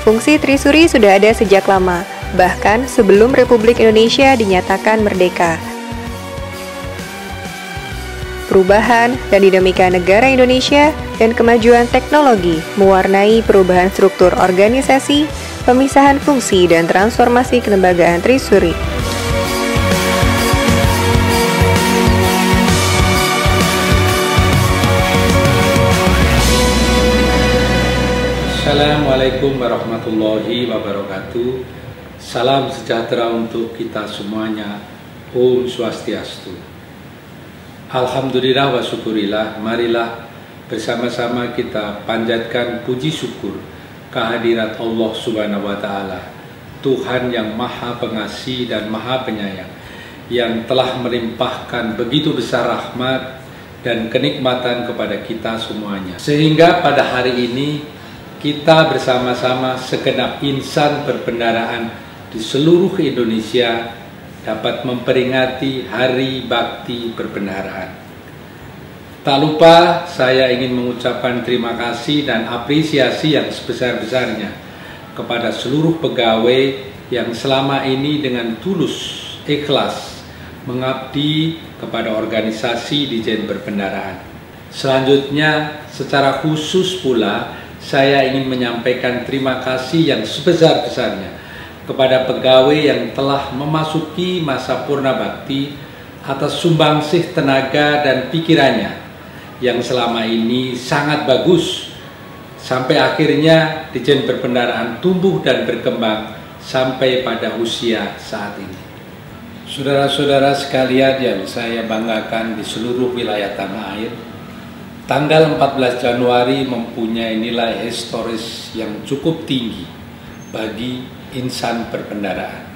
Fungsi Trisuri sudah ada sejak lama, bahkan sebelum Republik Indonesia dinyatakan merdeka. Perubahan dan dinamika negara Indonesia dan kemajuan teknologi mewarnai perubahan struktur organisasi, pemisahan fungsi, dan transformasi kelembagaan Trisuri. Assalamualaikum warahmatullahi wabarakatuh. Salam sejahtera untuk kita semuanya. Om Swastiastu. Alhamdulillah wa syukurillah. Marilah bersama-sama kita panjatkan puji syukur kehadirat Allah Subhanahu wa Ta'ala, Tuhan yang Maha Pengasih dan Maha Penyayang, yang telah melimpahkan begitu besar rahmat dan kenikmatan kepada kita semuanya, sehingga pada hari ini kita bersama-sama segenap insan perbendaharaan di seluruh Indonesia dapat memperingati Hari Bakti Perbendaharaan. Tak lupa saya ingin mengucapkan terima kasih dan apresiasi yang sebesar-besarnya kepada seluruh pegawai yang selama ini dengan tulus, ikhlas mengabdi kepada organisasi Ditjen Perbendaharaan. Selanjutnya, secara khusus pula saya ingin menyampaikan terima kasih yang sebesar-besarnya kepada pegawai yang telah memasuki masa purna bakti atas sumbangsih tenaga dan pikirannya yang selama ini sangat bagus, sampai akhirnya Ditjen Perbendaharaan tumbuh dan berkembang sampai pada usia saat ini. Saudara-saudara sekalian yang saya banggakan di seluruh wilayah tanah air, tanggal 14 Januari mempunyai nilai historis yang cukup tinggi bagi insan perbendaharaan,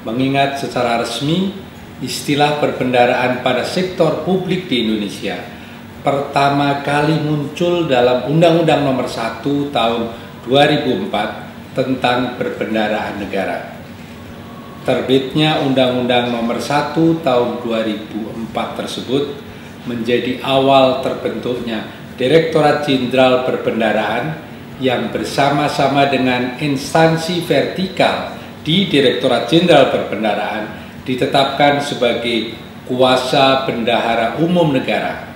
mengingat secara resmi istilah perbendaharaan pada sektor publik di Indonesia pertama kali muncul dalam Undang-Undang Nomor 1 Tahun 2004 tentang Perbendaharaan Negara. Terbitnya Undang-Undang Nomor 1 Tahun 2004 tersebut menjadi awal terbentuknya Direktorat Jenderal Perbendaharaan yang bersama-sama dengan instansi vertikal di Direktorat Jenderal Perbendaharaan ditetapkan sebagai kuasa bendahara umum negara.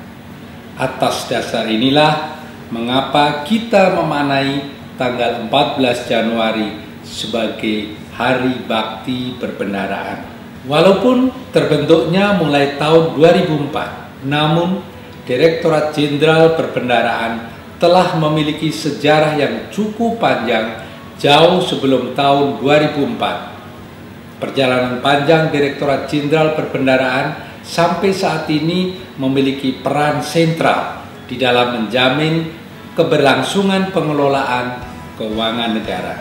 Atas dasar inilah mengapa kita memaknai tanggal 14 Januari sebagai Hari Bakti Perbendaharaan. Walaupun terbentuknya mulai tahun 2004, namun Direktorat Jenderal Perbendaharaan telah memiliki sejarah yang cukup panjang jauh sebelum tahun 2004. Perjalanan panjang Direktorat Jenderal Perbendaharaan sampai saat ini memiliki peran sentral di dalam menjamin keberlangsungan pengelolaan keuangan negara.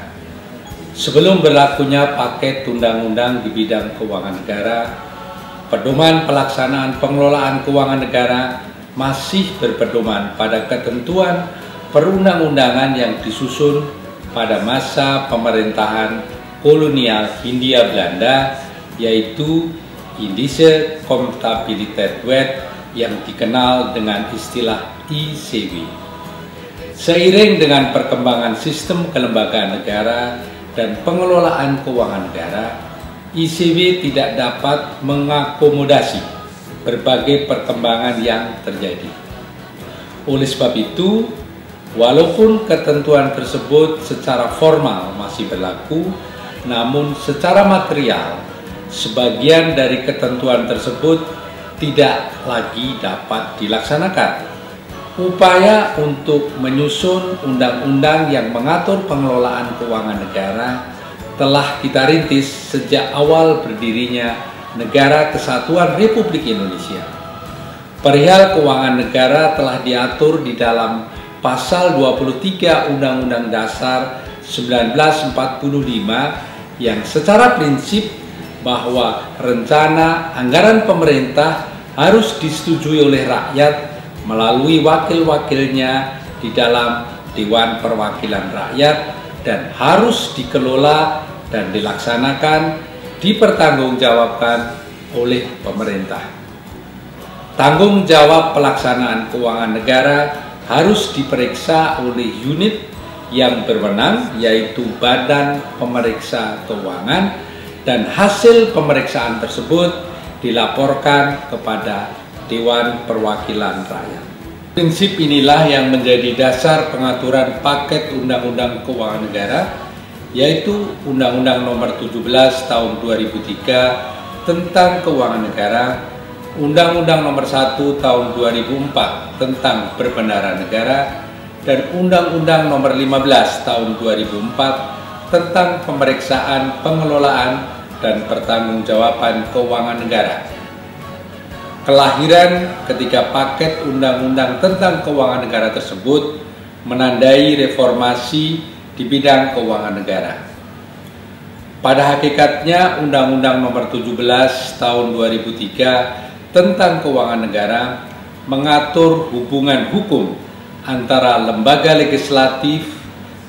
Sebelum berlakunya paket undang-undang di bidang keuangan negara, pedoman pelaksanaan pengelolaan keuangan negara masih berpedoman pada ketentuan perundang-undangan yang disusun pada masa pemerintahan kolonial Hindia Belanda, yaitu Indische Contabiliteit Wet yang dikenal dengan istilah ICW. Seiring dengan perkembangan sistem kelembagaan negara dan pengelolaan keuangan negara, ICW tidak dapat mengakomodasi berbagai perkembangan yang terjadi. Oleh sebab itu, walaupun ketentuan tersebut secara formal masih berlaku, namun secara material, sebagian dari ketentuan tersebut tidak lagi dapat dilaksanakan. Upaya untuk menyusun undang-undang yang mengatur pengelolaan keuangan negara telah kita rintis sejak awal berdirinya Negara Kesatuan Republik Indonesia. Perihal keuangan negara telah diatur di dalam Pasal 23 Undang-Undang Dasar 1945 yang secara prinsip bahwa rencana anggaran pemerintah harus disetujui oleh rakyat melalui wakil-wakilnya di dalam Dewan Perwakilan Rakyat dan harus dikelola dan dilaksanakan dipertanggungjawabkan oleh pemerintah. Tanggung jawab pelaksanaan keuangan negara harus diperiksa oleh unit yang berwenang, yaitu Badan Pemeriksa Keuangan, dan hasil pemeriksaan tersebut dilaporkan kepada Dewan Perwakilan Rakyat. Prinsip inilah yang menjadi dasar pengaturan paket Undang-Undang Keuangan Negara, yaitu Undang-Undang Nomor 17 Tahun 2003 tentang Keuangan Negara, Undang-Undang Nomor 1 Tahun 2004 tentang Perbendaharaan Negara, dan Undang-Undang Nomor 15 Tahun 2004 tentang Pemeriksaan, Pengelolaan, dan Pertanggungjawaban Keuangan Negara. Kelahiran ketiga paket undang-undang tentang keuangan negara tersebut menandai reformasi di bidang keuangan negara. Pada hakikatnya, Undang-Undang Nomor 17 Tahun 2003 tentang keuangan negara mengatur hubungan hukum antara lembaga legislatif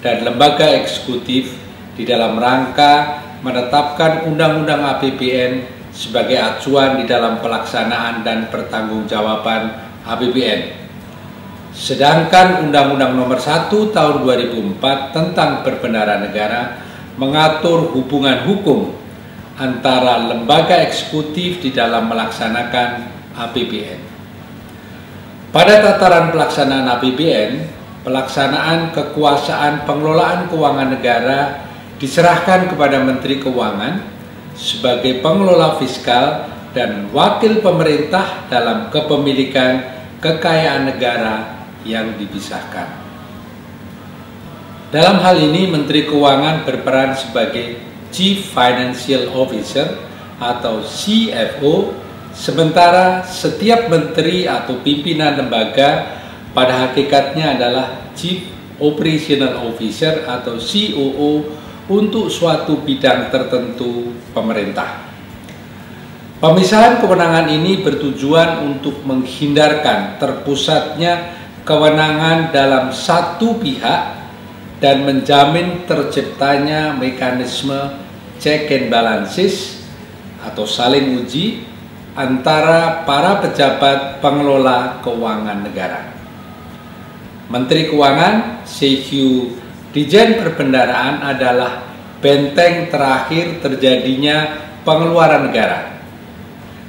dan lembaga eksekutif di dalam rangka menetapkan Undang-Undang APBN sebagai acuan di dalam pelaksanaan dan pertanggungjawaban APBN. Sedangkan Undang-Undang Nomor 1 Tahun 2004 tentang Perbendaharaan Negara mengatur hubungan hukum antara lembaga eksekutif di dalam melaksanakan APBN. Pada tataran pelaksanaan APBN, pelaksanaan kekuasaan pengelolaan keuangan negara diserahkan kepada Menteri Keuangan sebagai pengelola fiskal dan wakil pemerintah dalam kepemilikan kekayaan negara yang dipisahkan. Dalam hal ini, Menteri Keuangan berperan sebagai Chief Financial Officer atau CFO, sementara setiap menteri atau pimpinan lembaga pada hakikatnya adalah Chief Operational Officer atau COO untuk suatu bidang tertentu pemerintah. Pemisahan kewenangan ini bertujuan untuk menghindarkan terpusatnya kewenangan dalam satu pihak dan menjamin terciptanya mekanisme check and balances atau saling uji antara para pejabat pengelola keuangan negara. Menteri Keuangan, CQ Dijen Perbendaharaan adalah benteng terakhir terjadinya pengeluaran negara,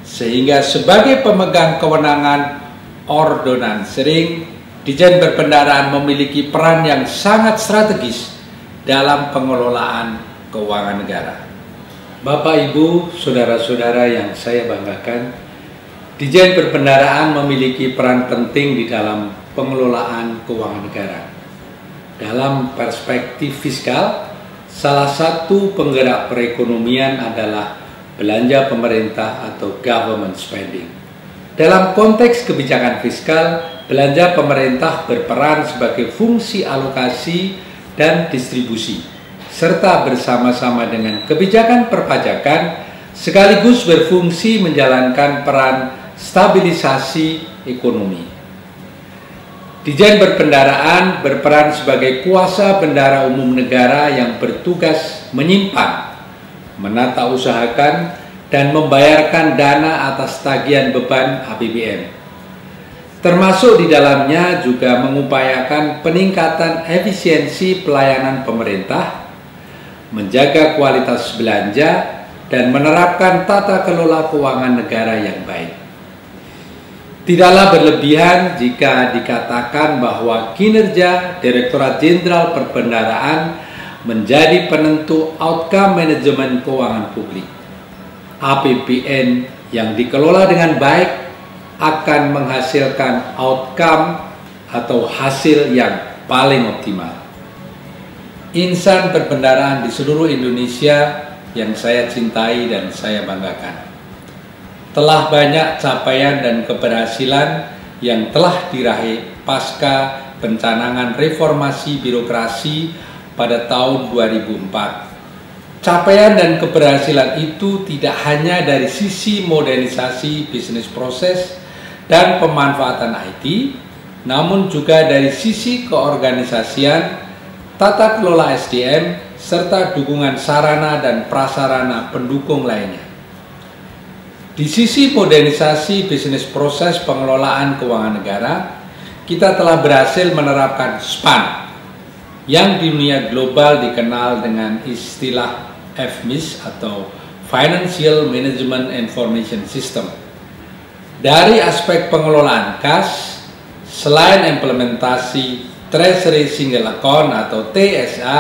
sehingga sebagai pemegang kewenangan ordonansiering, Dijen Perbendaharaan memiliki peran yang sangat strategis dalam pengelolaan keuangan negara. Bapak, Ibu, saudara-saudara yang saya banggakan, Dijen Perbendaharaan memiliki peran penting di dalam pengelolaan keuangan negara. Dalam perspektif fiskal, salah satu penggerak perekonomian adalah belanja pemerintah atau government spending. Dalam konteks kebijakan fiskal, belanja pemerintah berperan sebagai fungsi alokasi dan distribusi, serta bersama-sama dengan kebijakan perpajakan sekaligus berfungsi menjalankan peran stabilisasi ekonomi. Dijen Perbendaharaan berperan sebagai kuasa bendahara umum negara yang bertugas menyimpan, menata usahakan, dan membayarkan dana atas tagihan beban APBN. Termasuk di dalamnya juga mengupayakan peningkatan efisiensi pelayanan pemerintah, menjaga kualitas belanja, dan menerapkan tata kelola keuangan negara yang baik. Tidaklah berlebihan jika dikatakan bahwa kinerja Direktorat Jenderal Perbendaharaan menjadi penentu outcome manajemen keuangan publik. APBN yang dikelola dengan baik akan menghasilkan outcome atau hasil yang paling optimal. Insan perbendaharaan di seluruh Indonesia yang saya cintai dan saya banggakan, telah banyak capaian dan keberhasilan yang telah diraih pasca pencanangan reformasi birokrasi pada tahun 2004. Capaian dan keberhasilan itu tidak hanya dari sisi modernisasi bisnis proses dan pemanfaatan IT, namun juga dari sisi keorganisasian, tata kelola SDM, serta dukungan sarana dan prasarana pendukung lainnya. Di sisi modernisasi bisnis proses pengelolaan keuangan negara, kita telah berhasil menerapkan SPAN, yang di dunia global dikenal dengan istilah FMIS atau Financial Management Information System. Dari aspek pengelolaan kas, selain implementasi Treasury Single Account atau TSA,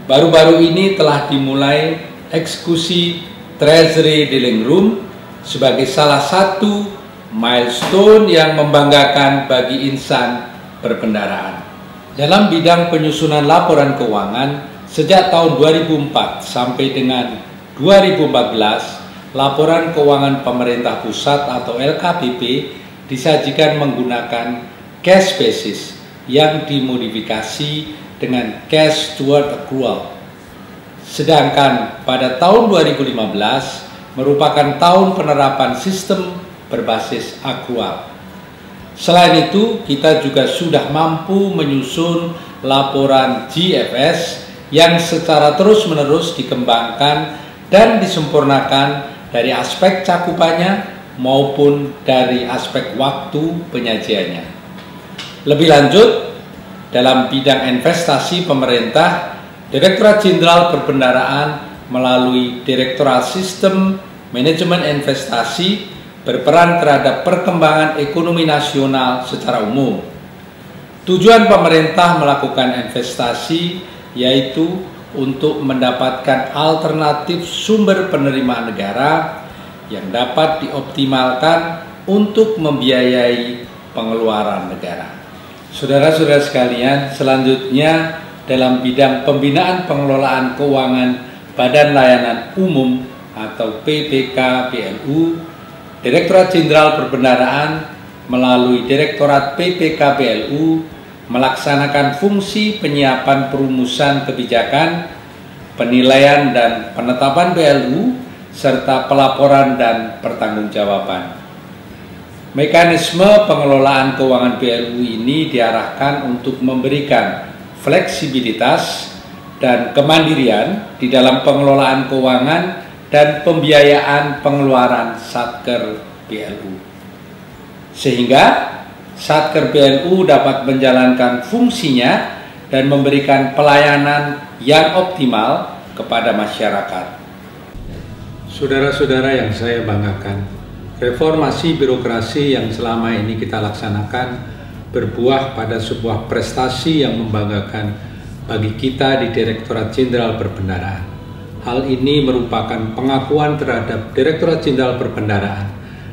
baru-baru ini telah dimulai eksekusi Treasury Dealing Room sebagai salah satu milestone yang membanggakan bagi insan perbendaharaan. Dalam bidang penyusunan laporan keuangan, sejak tahun 2004 sampai dengan 2014, laporan keuangan pemerintah pusat atau LKPP disajikan menggunakan cash basis yang dimodifikasi dengan cash toward accrual. Sedangkan pada tahun 2015 merupakan tahun penerapan sistem berbasis accrual. Selain itu, kita juga sudah mampu menyusun laporan GFS yang secara terus-menerus dikembangkan dan disempurnakan dari aspek cakupannya maupun dari aspek waktu penyajiannya. Lebih lanjut, dalam bidang investasi pemerintah, Direktorat Jenderal Perbendaharaan melalui Direktorat Sistem Manajemen Investasi berperan terhadap perkembangan ekonomi nasional secara umum. Tujuan pemerintah melakukan investasi yaitu untuk mendapatkan alternatif sumber penerimaan negara yang dapat dioptimalkan untuk membiayai pengeluaran negara. Saudara-saudara sekalian, selanjutnya dalam bidang pembinaan pengelolaan keuangan Badan Layanan Umum atau PPKBLU, Direktorat Jenderal Perbendaharaan melalui Direktorat PPKBLU melaksanakan fungsi penyiapan perumusan kebijakan, penilaian dan penetapan BLU, serta pelaporan dan pertanggungjawaban. Mekanisme pengelolaan keuangan BLU ini diarahkan untuk memberikan fleksibilitas dan kemandirian di dalam pengelolaan keuangan dan pembiayaan pengeluaran Satker BLU. Sehingga Satker BLU dapat menjalankan fungsinya dan memberikan pelayanan yang optimal kepada masyarakat. Saudara-saudara yang saya banggakan, reformasi birokrasi yang selama ini kita laksanakan berbuah pada sebuah prestasi yang membanggakan bagi kita di Direktorat Jenderal Perbendaharaan. Hal ini merupakan pengakuan terhadap Direktorat Jenderal Perbendaharaan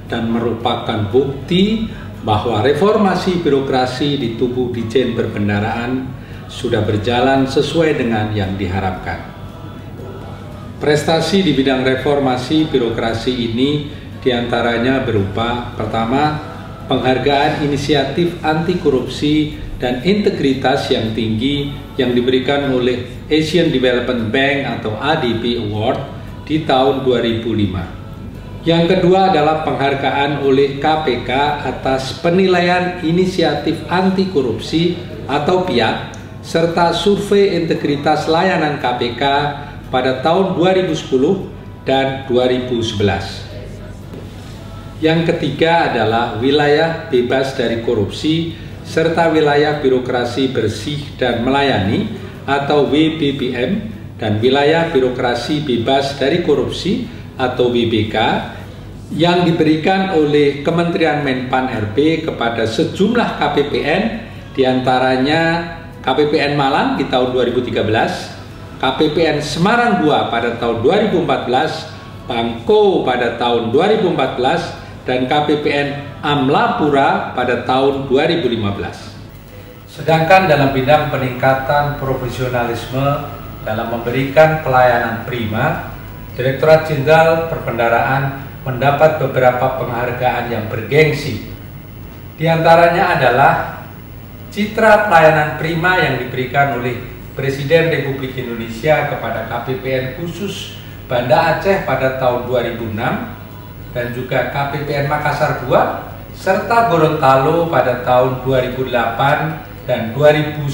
dan merupakan bukti bahwa reformasi birokrasi di tubuh Ditjen Perbendaharaan sudah berjalan sesuai dengan yang diharapkan. Prestasi di bidang reformasi birokrasi ini diantaranya berupa: pertama, penghargaan inisiatif anti korupsi dan integritas yang tinggi yang diberikan oleh Asian Development Bank atau ADB Award di tahun 2005. Yang kedua adalah penghargaan oleh KPK atas penilaian inisiatif anti korupsi atau PIAK serta survei integritas layanan KPK pada tahun 2010 dan 2011. Yang ketiga adalah wilayah bebas dari korupsi serta wilayah birokrasi bersih dan melayani atau WBBM dan wilayah birokrasi bebas dari korupsi atau WBK yang diberikan oleh Kementerian Menpan RB kepada sejumlah KPPN, diantaranya KPPN Malang di tahun 2013, KPPN Semarang II pada tahun 2014, Bangko pada tahun 2014, dan KPPN Amlapura pada tahun 2015. Sedangkan dalam bidang peningkatan profesionalisme dalam memberikan pelayanan prima, Direktorat Jenderal Perbendaharaan mendapat beberapa penghargaan yang bergengsi. Di antaranya adalah citra pelayanan prima yang diberikan oleh Presiden Republik Indonesia kepada KPPN khusus Banda Aceh pada tahun 2006 dan juga KPPN Makassar II serta Gorontalo pada tahun 2008 dan 2010.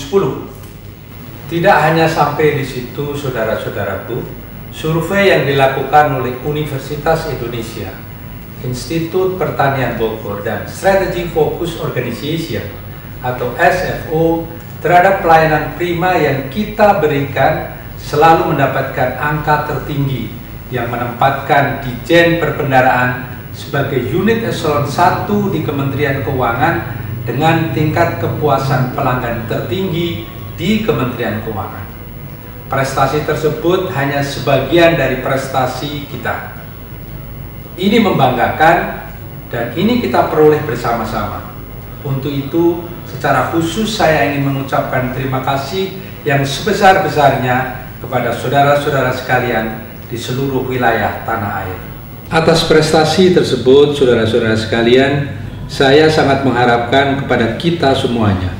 Tidak hanya sampai di situ, saudara-saudaraku, survei yang dilakukan oleh Universitas Indonesia, Institut Pertanian Bogor, dan Strategy Focus Organization atau SFO terhadap pelayanan prima yang kita berikan selalu mendapatkan angka tertinggi yang menempatkan Ditjen Perbendaharaan sebagai unit eselon 1 di Kementerian Keuangan dengan tingkat kepuasan pelanggan tertinggi di Kementerian Keuangan. Prestasi tersebut hanya sebagian dari prestasi kita. Ini membanggakan dan ini kita peroleh bersama-sama. Untuk itu, secara khusus saya ingin mengucapkan terima kasih yang sebesar-besarnya kepada saudara-saudara sekalian di seluruh wilayah tanah air. Atas prestasi tersebut, saudara-saudara sekalian, saya sangat mengharapkan kepada kita semuanya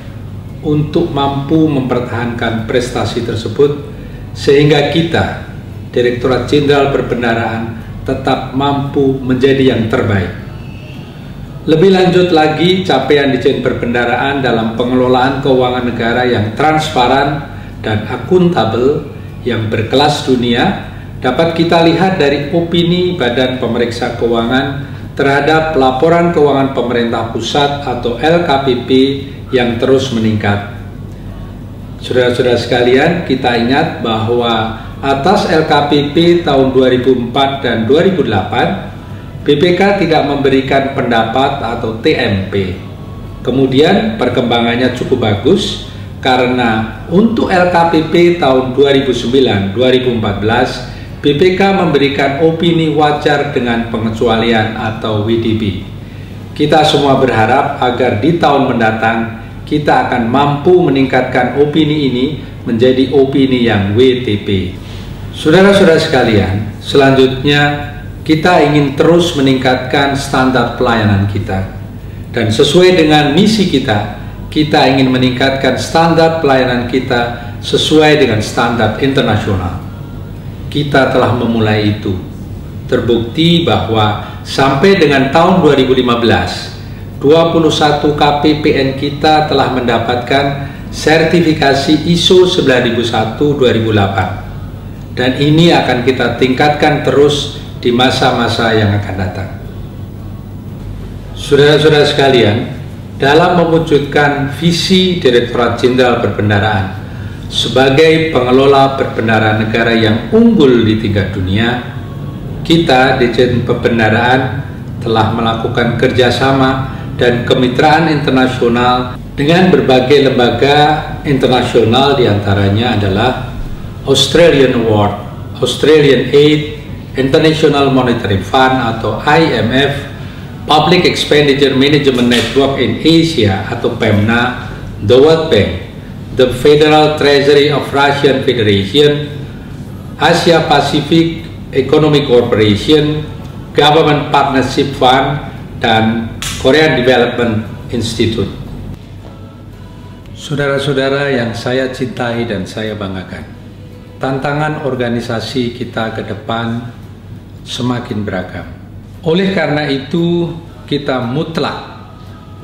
untuk mampu mempertahankan prestasi tersebut sehingga kita, Direktorat Jenderal Perbendaharaan, tetap mampu menjadi yang terbaik. Lebih lanjut lagi, capaian Ditjen Perbendaharaan dalam pengelolaan keuangan negara yang transparan dan akuntabel yang berkelas dunia dapat kita lihat dari opini Badan Pemeriksa Keuangan terhadap laporan keuangan pemerintah pusat atau LKPP yang terus meningkat. Saudara-saudara sekalian, kita ingat bahwa atas LKPP tahun 2004 dan 2008, BPK tidak memberikan pendapat atau TMP. Kemudian perkembangannya cukup bagus karena untuk LKPP tahun 2009-2014, BPK memberikan opini wajar dengan pengecualian atau WDP. Kita semua berharap agar di tahun mendatang kita akan mampu meningkatkan opini ini menjadi opini yang WTP. Saudara-saudara sekalian, selanjutnya kita ingin terus meningkatkan standar pelayanan kita. Dan sesuai dengan misi kita, kita ingin meningkatkan standar pelayanan kita sesuai dengan standar internasional. Kita telah memulai itu. Terbukti bahwa sampai dengan tahun 2015, 21 KPPN kita telah mendapatkan sertifikasi ISO 9001-2008. Dan ini akan kita tingkatkan terus di masa-masa yang akan datang. Saudara-saudara sekalian, dalam mewujudkan visi Direktorat Jenderal Perbendaharaan sebagai pengelola perbendaharaan negara yang unggul di tingkat dunia, kita Ditjen Perbendaharaan telah melakukan kerjasama dan kemitraan internasional dengan berbagai lembaga internasional, diantaranya adalah Australian Award, Australian Aid, International Monetary Fund atau IMF, Public Expenditure Management Network in Asia atau PEMNA, the World Bank, the Federal Treasury of Russian Federation, Asia Pacific Economic Corporation, Government Partnership Fund, dan Korean Development Institute. Saudara-saudara yang saya cintai dan saya banggakan, tantangan organisasi kita ke depan semakin beragam. Oleh karena itu, kita mutlak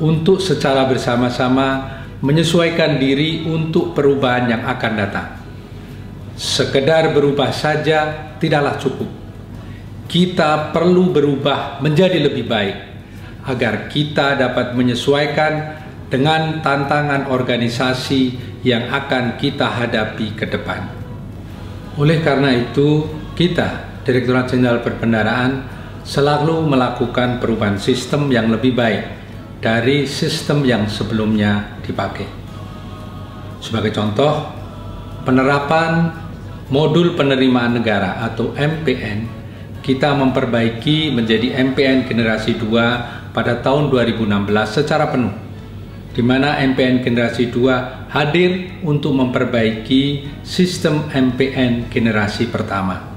untuk secara bersama-sama menyesuaikan diri untuk perubahan yang akan datang. Sekedar berubah saja tidaklah cukup. Kita perlu berubah menjadi lebih baik agar kita dapat menyesuaikan dengan tantangan organisasi yang akan kita hadapi ke depan. Oleh karena itu, kita Direktorat Jenderal Perbendaharaan selalu melakukan perubahan sistem yang lebih baik dari sistem yang sebelumnya dipakai. Sebagai contoh, penerapan modul penerimaan negara atau MPN kita memperbaiki menjadi MPN generasi 2 pada tahun 2016 secara penuh, di mana MPN generasi 2 hadir untuk memperbaiki sistem MPN generasi pertama.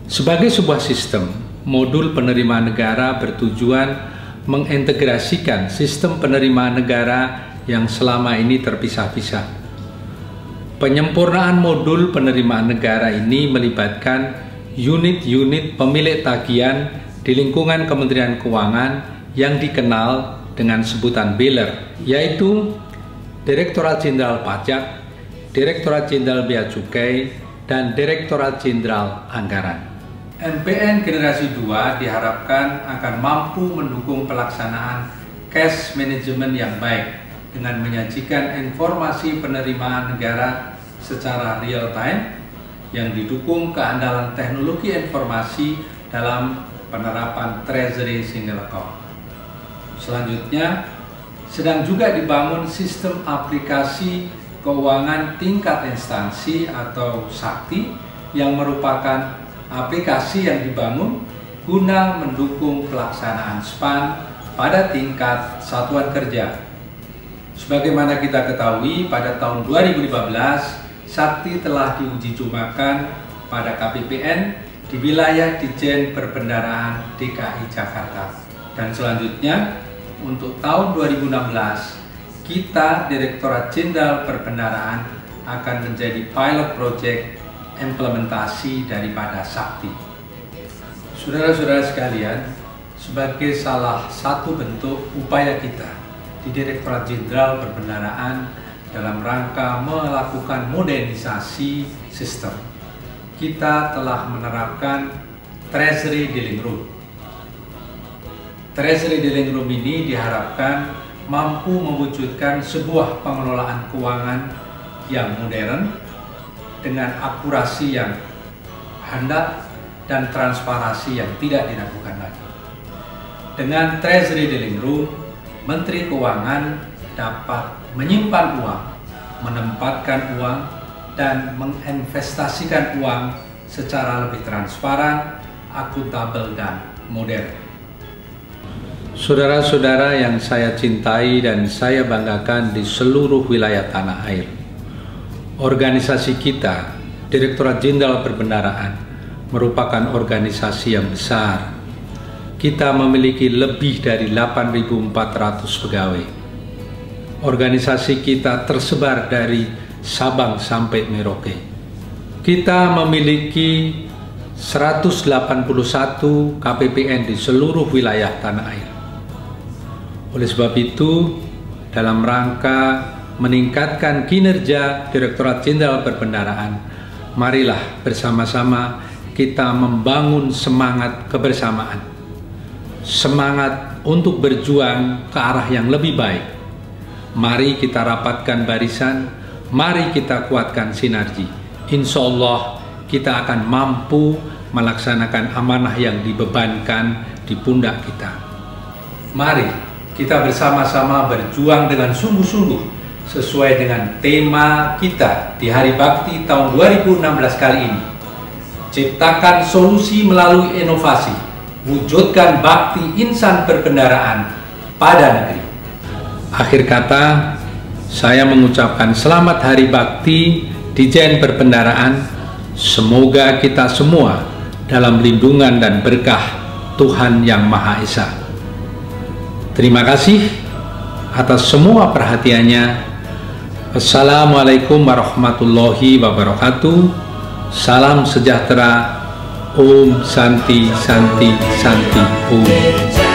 Sebagai sebuah sistem, modul penerimaan negara bertujuan mengintegrasikan sistem penerimaan negara yang selama ini terpisah-pisah. Penyempurnaan modul penerimaan negara ini melibatkan unit-unit pemilik tagihan di lingkungan Kementerian Keuangan yang dikenal dengan sebutan BELER, yaitu Direktorat Jenderal Pajak, Direktorat Jenderal Bea Cukai, dan Direktorat Jenderal Anggaran. MPN generasi 2 diharapkan akan mampu mendukung pelaksanaan cash management yang baik dengan menyajikan informasi penerimaan negara secara real time yang didukung keandalan teknologi informasi dalam penerapan Treasury Single Account. Selanjutnya, sedang juga dibangun sistem aplikasi keuangan tingkat instansi atau SAKTI yang merupakan aplikasi yang dibangun guna mendukung pelaksanaan SPAN pada tingkat satuan kerja. Sebagaimana kita ketahui, pada tahun 2015, SAKTI telah diuji cobakan pada KPPN di wilayah Ditjen Perbendaharaan DKI Jakarta. Dan selanjutnya, untuk tahun 2016, kita Direktorat Jenderal Perbendaharaan akan menjadi pilot project implementasi daripada SAKTI. Saudara-saudara sekalian, sebagai salah satu bentuk upaya kita di Direktorat Jenderal Perbendaharaan dalam rangka melakukan modernisasi sistem, kita telah menerapkan Treasury Dealing Room. Treasury Dealing Room ini diharapkan mampu mewujudkan sebuah pengelolaan keuangan yang modern dengan akurasi yang handal dan transparansi yang tidak diragukan lagi. Dengan Treasury Dealing Room, Menteri Keuangan dapat menyimpan uang, menempatkan uang, dan menginvestasikan uang secara lebih transparan, akuntabel, dan modern. Saudara-saudara yang saya cintai dan saya banggakan di seluruh wilayah tanah air, organisasi kita, Direktorat Jenderal Perbendaharaan, merupakan organisasi yang besar. Kita memiliki lebih dari 8.400 pegawai. Organisasi kita tersebar dari Sabang sampai Merauke. Kita memiliki 181 KPPN di seluruh wilayah tanah air. Oleh sebab itu, dalam rangka meningkatkan kinerja Direktorat Jenderal Perbendaharaan, marilah bersama-sama kita membangun semangat kebersamaan, semangat untuk berjuang ke arah yang lebih baik. Mari kita rapatkan barisan, mari kita kuatkan sinergi. Insya Allah kita akan mampu melaksanakan amanah yang dibebankan di pundak kita. Mari kita bersama-sama berjuang dengan sungguh-sungguh sesuai dengan tema kita di Hari Bakti tahun 2016 kali ini. Ciptakan solusi melalui inovasi, wujudkan bakti insan perbendaharaan pada negeri. Akhir kata, saya mengucapkan selamat Hari Bakti Ditjen Perbendaharaan. Semoga kita semua dalam lindungan dan berkah Tuhan Yang Maha Esa. Terima kasih atas semua perhatiannya. Assalamualaikum warahmatullahi wabarakatuh. Salam sejahtera. Om Santi Santi Santi Om.